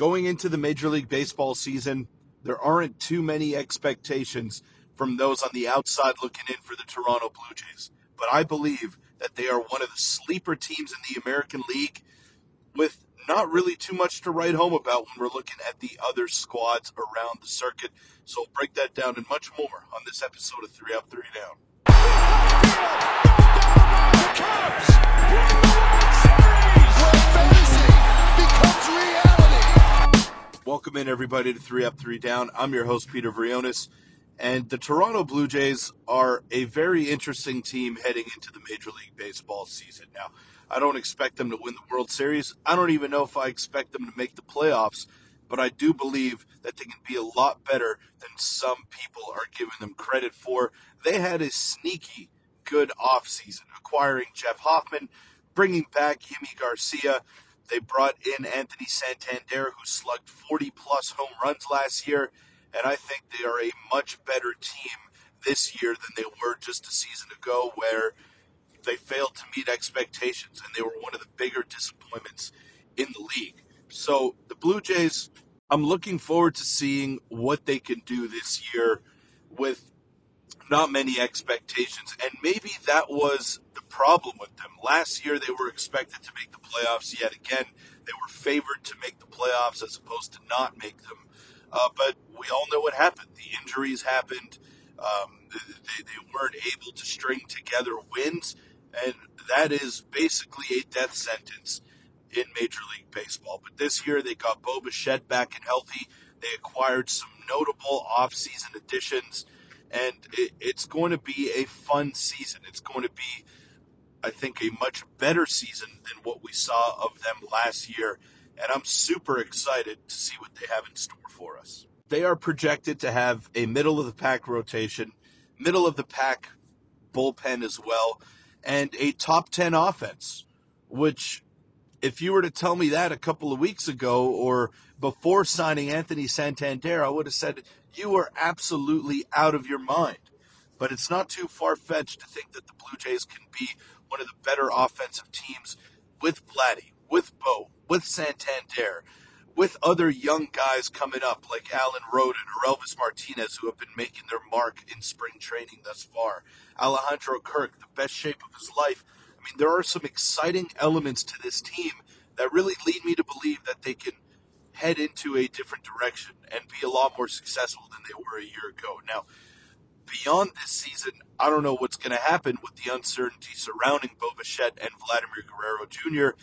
Going into the Major League Baseball season, there aren't too many expectations from those on the outside looking in for the Toronto Blue Jays. But I believe that they are one of the sleeper teams in the American League with not really too much to write home about when we're looking at the other squads around the circuit. So we'll break that down and much more on this episode of 3 Up, 3 Down. Welcome in, everybody, to 3 Up, 3 Down. I'm your host, Peter Vrionis, and the Toronto Blue Jays are a very interesting team heading into the Major League Baseball season. Now, I don't expect them to win the World Series. I don't even know if I expect them to make the playoffs, but I do believe that they can be a lot better than some people are giving them credit for. They had a sneaky good offseason, acquiring Jeff Hoffman, bringing back Yimi Garcia. They brought in Anthony Santander, who slugged 40-plus home runs last year, and I think they are a much better team this year than they were just a season ago, where they failed to meet expectations, and they were one of the bigger disappointments in the league. So the Blue Jays, I'm looking forward to seeing what they can do this year with not many expectations, and maybe that was the problem with them. Last year, they were expected to make the playoffs yet again. They were favored to make the playoffs as opposed to not make them. But we all know what happened. The injuries happened. They weren't able to string together wins, and that is basically a death sentence in Major League Baseball. But this year, they got Bo Bichette back and healthy. They acquired some notable offseason additions, and it's going to be a fun season. It's going to be, I think, a much better season than what we saw of them last year, and I'm super excited to see what they have in store for us. They are projected to have a middle-of-the-pack rotation, middle-of-the-pack bullpen as well, and a top 10 offense, which, if you were to tell me that a couple of weeks ago or before signing Anthony Santander, I would have said you are absolutely out of your mind. But it's not too far-fetched to think that the Blue Jays can be one of the better offensive teams with Vladdy, with Bo, with Santander, with other young guys coming up like Alan Rodin or Elvis Martinez, who have been making their mark in spring training thus far. Alejandro Kirk, the best shape of his life. I mean, there are some exciting elements to this team that really lead me to believe that they can head into a different direction and be a lot more successful than they were a year ago. Now, beyond this season, I don't know what's going to happen with the uncertainty surrounding Bo Bichette and Vladimir Guerrero Jr.,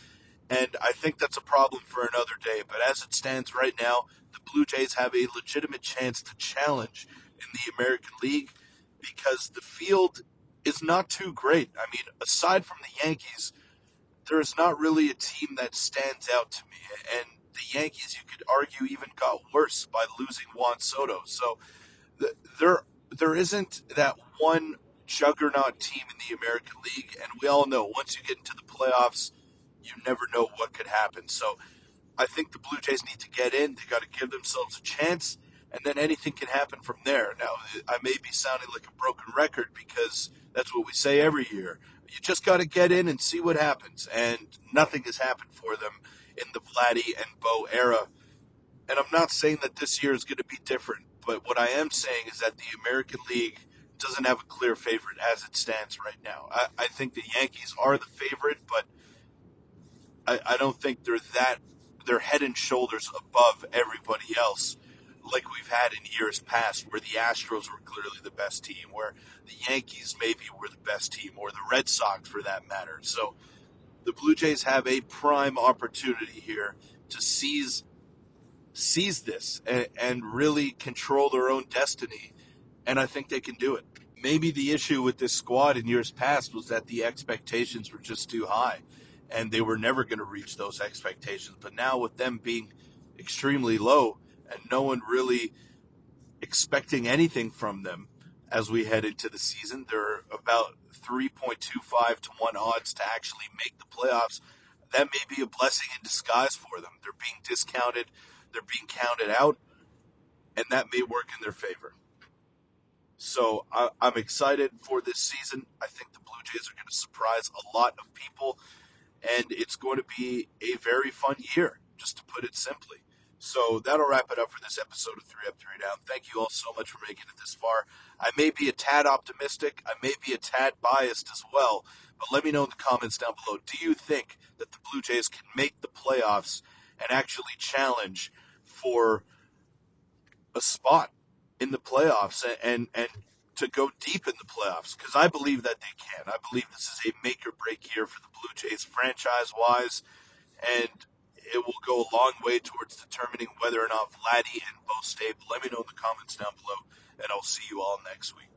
and I think that's a problem for another day. But as it stands right now, the Blue Jays have a legitimate chance to challenge in the American League because the field is not too great. I mean, aside from the Yankees, there is not really a team that stands out to me. And the Yankees, you could argue, even got worse by losing Juan Soto. So there isn't that one juggernaut team in the American League. And we all know once you get into the playoffs, you never know what could happen. So I think the Blue Jays need to get in. They got to give themselves a chance, and then anything can happen from there. Now, I may be sounding like a broken record because that's what we say every year. You just got to get in and see what happens, and nothing has happened for them in the Vladdy and Bo era. And I'm not saying that this year is going to be different, but what I am saying is that the American League doesn't have a clear favorite as it stands right now. I think the Yankees are the favorite, but I don't think they're head and shoulders above everybody else like we've had in years past, where the Astros were clearly the best team, where the Yankees maybe were the best team, or the Red Sox for that matter. So the Blue Jays have a prime opportunity here to seize this and really control their own destiny, and I think they can do it. Maybe the issue with this squad in years past was that the expectations were just too high, and they were never going to reach those expectations. But now with them being extremely low and no one really expecting anything from them as we head into the season, they're about 3.25 to 1 odds to actually make the playoffs. That may be a blessing in disguise for them. They're being discounted, they're being counted out, and that may work in their favor. So I'm excited for this season. I think the Blue Jays are going to surprise a lot of people, and it's going to be a very fun year, just to put it simply. So that'll wrap it up for this episode of 3 Up, 3 Down. Thank you all so much for making it this far. I may be a tad optimistic. I may be a tad biased as well. But let me know in the comments down below. Do you think that the Blue Jays can make the playoffs and actually challenge for a spot in the playoffs and to go deep in the playoffs? Because I believe that they can. I believe this is a make or break year for the Blue Jays franchise wise, and it will go a long way towards determining whether or not Vladdy and Bo stay. But let me know in the comments down below, and I'll see you all next week.